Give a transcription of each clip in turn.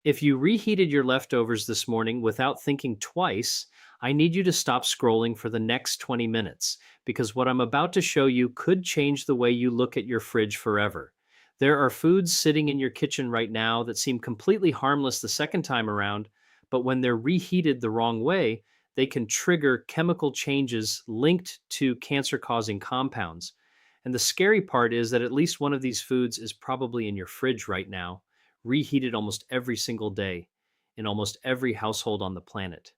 If you reheated your leftovers this morning without thinking twice, I need you to stop scrolling for the next 20 minutes because what I'm about to show you could change the way you look at your fridge forever. There are foods sitting in your kitchen right now that seem completely harmless the second time around, but when they're reheated the wrong way, they can trigger chemical changes linked to cancer causing compounds. And the scary part is that at least one of these foods is probably in your fridge right now, reheated almost every single day in almost every household on the planet.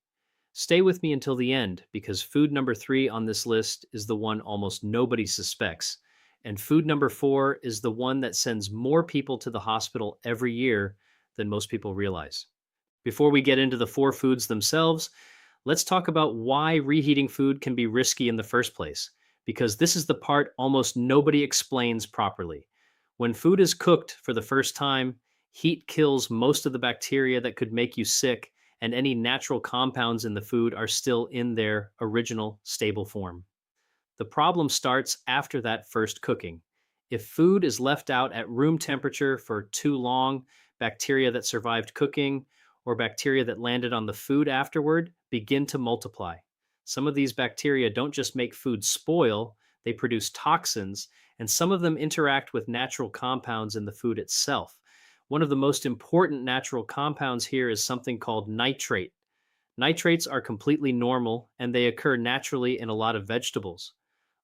Stay with me until the end because food number 3 on this list is the one almost nobody suspects. And food number 4 is the one that sends more people to the hospital every year than most people realize. Before we get into the four foods themselves, let's talk about why reheating food can be risky in the first place, because this is the part almost nobody explains properly. When food is cooked for the first time, heat kills most of the bacteria that could make you sick, and any natural compounds in the food are still in their original stable form. The problem starts after that first cooking. If food is left out at room temperature for too long, bacteria that survived cooking or bacteria that landed on the food afterward begin to multiply. Some of these bacteria don't just make food spoil, they produce toxins, and some of them interact with natural compounds in the food itself. One of the most important natural compounds here is something called nitrate. Nitrates are completely normal and they occur naturally in a lot of vegetables.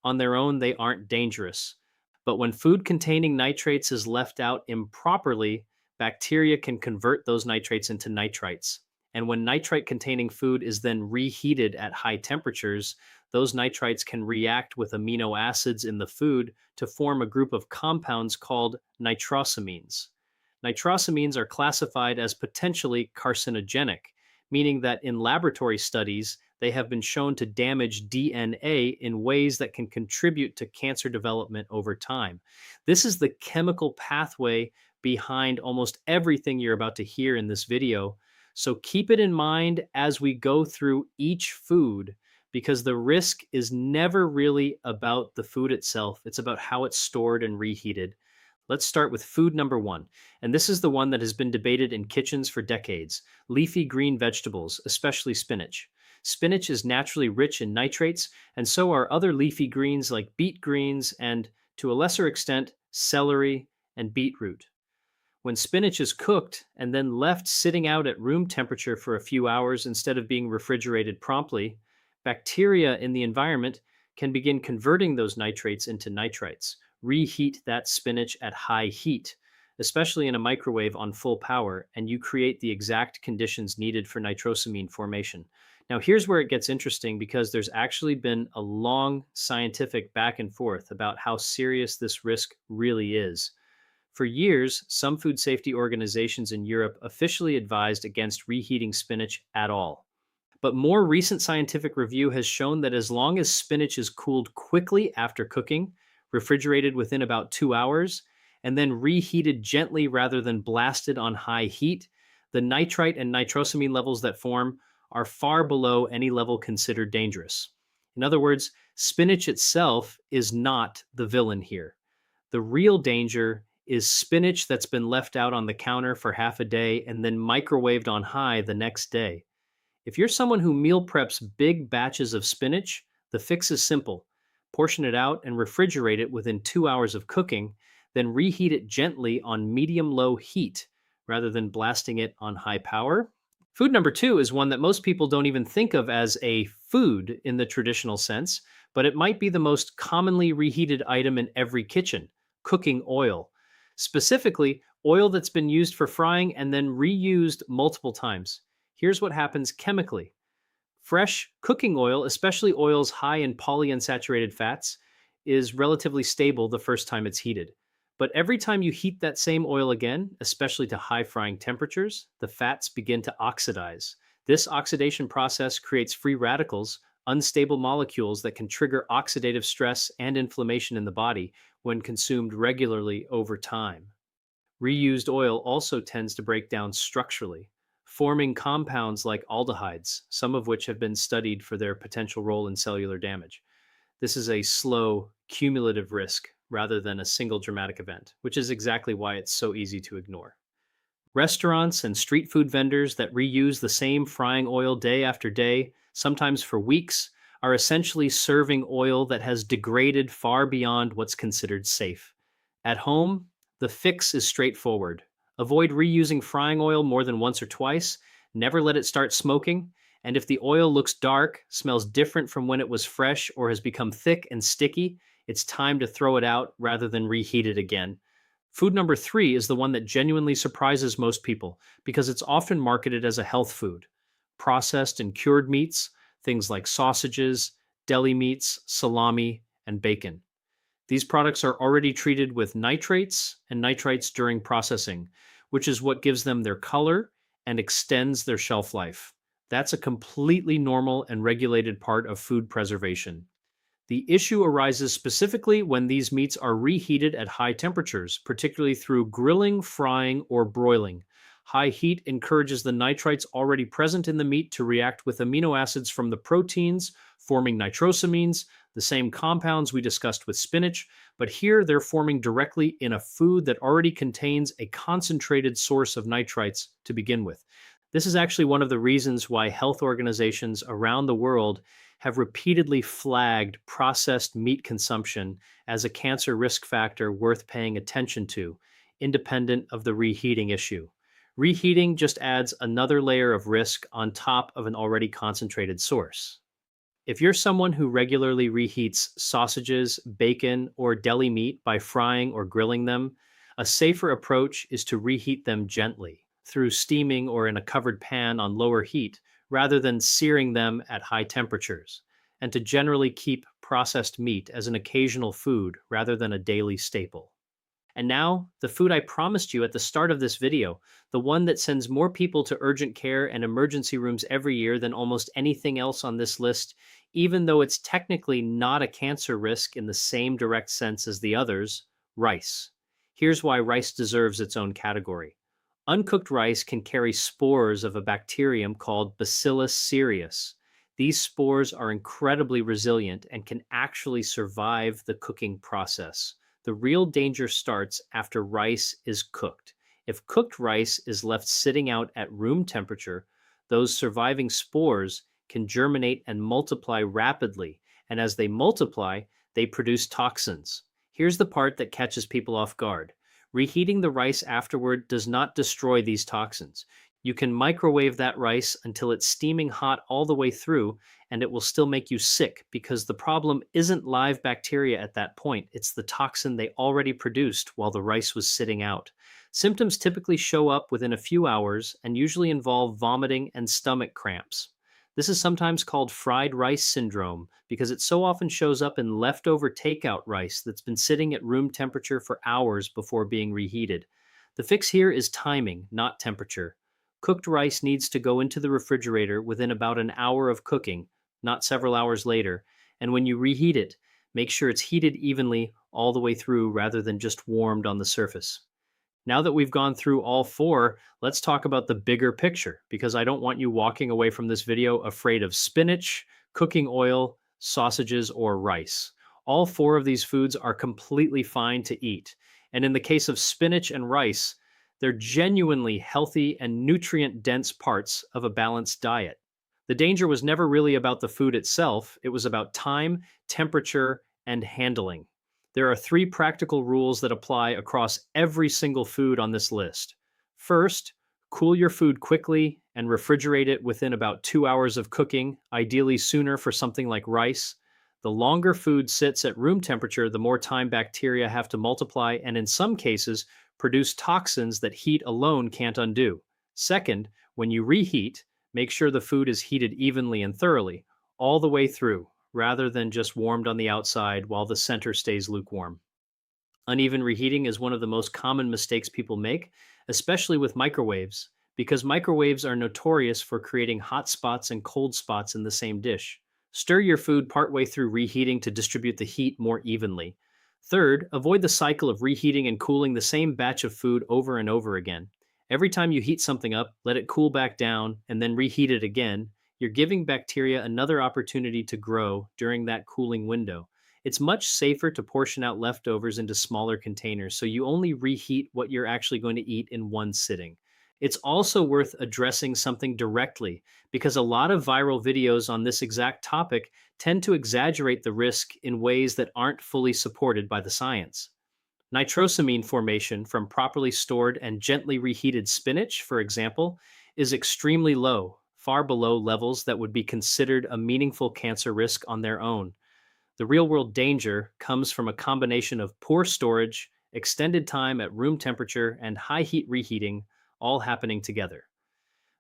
On their own, they aren't dangerous. But when food containing nitrates is left out improperly, bacteria can convert those nitrates into nitrites. And when nitrite containing food is then reheated at high temperatures, those nitrites can react with amino acids in the food to form a group of compounds called nitrosamines. Nitrosamines are classified as potentially carcinogenic, meaning that in laboratory studies, they have been shown to damage DNA in ways that can contribute to cancer development over time. This is the chemical pathway behind almost everything you're about to hear in this video. So keep it in mind as we go through each food because the risk is never really about the food itself. It's about how it's stored and reheated. Let's start with food number 1. And this is the one that has been debated in kitchens for decades: leafy green vegetables, especially spinach. Spinach is naturally rich in nitrates, and so are other leafy greens like beet greens and, to a lesser extent, celery and beetroot. When spinach is cooked and then left sitting out at room temperature for a few hours instead of being refrigerated promptly, bacteria in the environment can begin converting those nitrates into nitrites. Reheat that spinach at high heat, especially in a microwave on full power, and you create the exact conditions needed for nitrosamine formation. Now, here's where it gets interesting because there's actually been a long scientific back and forth about how serious this risk really is. For years, some food safety organizations in Europe officially advised against reheating spinach at all. But more recent scientific review has shown that as long as spinach is cooled quickly after cooking, refrigerated within about 2 hours, and then reheated gently rather than blasted on high heat, the nitrite and nitrosamine levels that form are far below any level considered dangerous. In other words, spinach itself is not the villain here. The real danger is spinach that's been left out on the counter for half a day and then microwaved on high the next day. If you're someone who meal preps big batches of spinach, the fix is simple. Portion it out and refrigerate it within 2 hours of cooking, then reheat it gently on medium-low heat rather than blasting it on high power. Food number 2 is one that most people don't even think of as a food in the traditional sense, but it might be the most commonly reheated item in every kitchen: cooking oil. Specifically, oil that's been used for frying and then reused multiple times. Here's what happens chemically. Fresh cooking oil, especially oils high in polyunsaturated fats, is relatively stable the first time it's heated. But every time you heat that same oil again, especially to high frying temperatures, the fats begin to oxidize. This oxidation process creates free radicals, unstable molecules that can trigger oxidative stress and inflammation in the body when consumed regularly over time. Reused oil also tends to break down structurally, forming compounds like aldehydes, some of which have been studied for their potential role in cellular damage. This is a slow, cumulative risk rather than a single dramatic event, which is exactly why it's so easy to ignore. Restaurants and street food vendors that reuse the same frying oil day after day, sometimes for weeks, are essentially serving oil that has degraded far beyond what's considered safe. At home, the fix is straightforward. Avoid reusing frying oil more than once or twice, never let it start smoking, and if the oil looks dark, smells different from when it was fresh, or has become thick and sticky, it's time to throw it out rather than reheat it again. Food number three is the one that genuinely surprises most people because it's often marketed as a health food. Processed and cured meats, things like sausages, deli meats, salami, and bacon. These products are already treated with nitrates and nitrites during processing, which is what gives them their color and extends their shelf life. That's a completely normal and regulated part of food preservation. The issue arises specifically when these meats are reheated at high temperatures, particularly through grilling, frying, or broiling. High heat encourages the nitrites already present in the meat to react with amino acids from the proteins, forming nitrosamines, the same compounds we discussed with spinach, but here they're forming directly in a food that already contains a concentrated source of nitrites to begin with. This is actually one of the reasons why health organizations around the world have repeatedly flagged processed meat consumption as a cancer risk factor worth paying attention to, independent of the reheating issue. Reheating just adds another layer of risk on top of an already concentrated source. If you're someone who regularly reheats sausages, bacon, or deli meat by frying or grilling them, a safer approach is to reheat them gently through steaming or in a covered pan on lower heat rather than searing them at high temperatures, and to generally keep processed meat as an occasional food rather than a daily staple. And now, the food I promised you at the start of this video, the one that sends more people to urgent care and emergency rooms every year than almost anything else on this list, even though it's technically not a cancer risk in the same direct sense as the others: rice. Here's why rice deserves its own category. Uncooked rice can carry spores of a bacterium called Bacillus cereus. These spores are incredibly resilient and can actually survive the cooking process. The real danger starts after rice is cooked. If cooked rice is left sitting out at room temperature, those surviving spores can germinate and multiply rapidly, and as they multiply, they produce toxins. Here's the part that catches people off guard. Reheating the rice afterward does not destroy these toxins. You can microwave that rice until it's steaming hot all the way through, and it will still make you sick because the problem isn't live bacteria at that point, it's the toxin they already produced while the rice was sitting out. Symptoms typically show up within a few hours and usually involve vomiting and stomach cramps. This is sometimes called fried rice syndrome because it so often shows up in leftover takeout rice that's been sitting at room temperature for hours before being reheated. The fix here is timing, not temperature. Cooked rice needs to go into the refrigerator within about an hour of cooking, not several hours later, and when you reheat it, make sure it's heated evenly all the way through rather than just warmed on the surface. Now that we've gone through all four, let's talk about the bigger picture because I don't want you walking away from this video afraid of spinach, cooking oil, sausages, or rice. All four of these foods are completely fine to eat. And in the case of spinach and rice, they're genuinely healthy and nutrient dense parts of a balanced diet. The danger was never really about the food itself, it was about time, temperature, and handling. There are three practical rules that apply across every single food on this list. First, cool your food quickly and refrigerate it within about 2 hours of cooking, ideally sooner for something like rice. The longer food sits at room temperature, the more time bacteria have to multiply and, in some cases, produce toxins that heat alone can't undo. Second, when you reheat, make sure the food is heated evenly and thoroughly, all the way through, rather than just warmed on the outside while the center stays lukewarm. Uneven reheating is one of the most common mistakes people make, especially with microwaves, because microwaves are notorious for creating hot spots and cold spots in the same dish. Stir your food partway through reheating to distribute the heat more evenly. Third, avoid the cycle of reheating and cooling the same batch of food over and over again. Every time you heat something up, let it cool back down and then reheat it again. You're giving bacteria another opportunity to grow during that cooling window. It's much safer to portion out leftovers into smaller containers so you only reheat what you're actually going to eat in one sitting. It's also worth addressing something directly because a lot of viral videos on this exact topic tend to exaggerate the risk in ways that aren't fully supported by the science. Nitrosamine formation from properly stored and gently reheated spinach, for example, is extremely low, far below levels that would be considered a meaningful cancer risk on their own. The real world danger comes from a combination of poor storage, extended time at room temperature, and high heat reheating all happening together.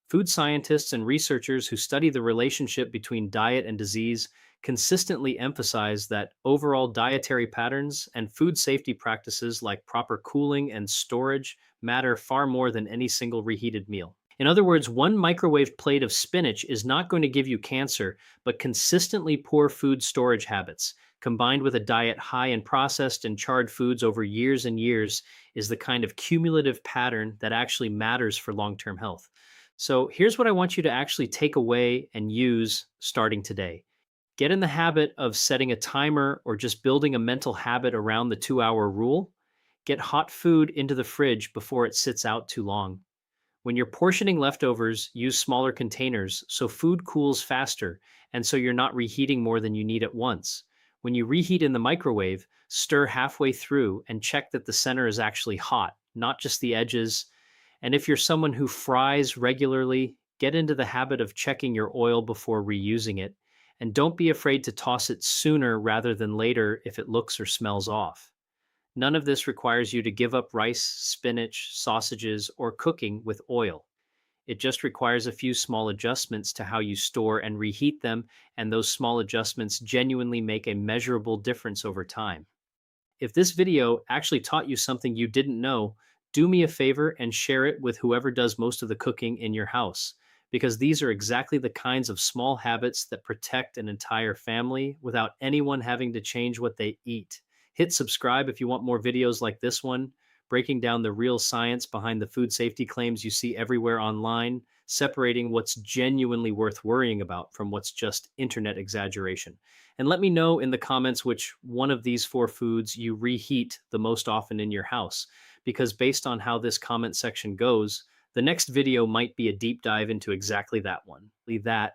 Food scientists and researchers who study the relationship between diet and disease consistently emphasize that overall dietary patterns and food safety practices like proper cooling and storage matter far more than any single reheated meal. In other words, one microwave plate of spinach is not going to give you cancer, but consistently poor food storage habits, combined with a diet high in processed and charred foods over years and years, is the kind of cumulative pattern that actually matters for long term health. So here's what I want you to actually take away and use starting today. Get in the habit of setting a timer or just building a mental habit around the 2 hour rule. Get hot food into the fridge before it sits out too long. When you're portioning leftovers, use smaller containers so food cools faster and so you're not reheating more than you need at once. When you reheat in the microwave, stir halfway through and check that the center is actually hot, not just the edges. And if you're someone who fries regularly, get into the habit of checking your oil before reusing it. And don't be afraid to toss it sooner rather than later if it looks or smells off. None of this requires you to give up rice, spinach, sausages, or cooking with oil. It just requires a few small adjustments to how you store and reheat them, and those small adjustments genuinely make a measurable difference over time. If this video actually taught you something you didn't know, do me a favor and share it with whoever does most of the cooking in your house, because these are exactly the kinds of small habits that protect an entire family without anyone having to change what they eat. Hit subscribe if you want more videos like this one, breaking down the real science behind the food safety claims you see everywhere online, separating what's genuinely worth worrying about from what's just internet exaggeration. And let me know in the comments which one of these four foods you reheat the most often in your house, because based on how this comment section goes, the next video might be a deep dive into exactly that one. Leave that.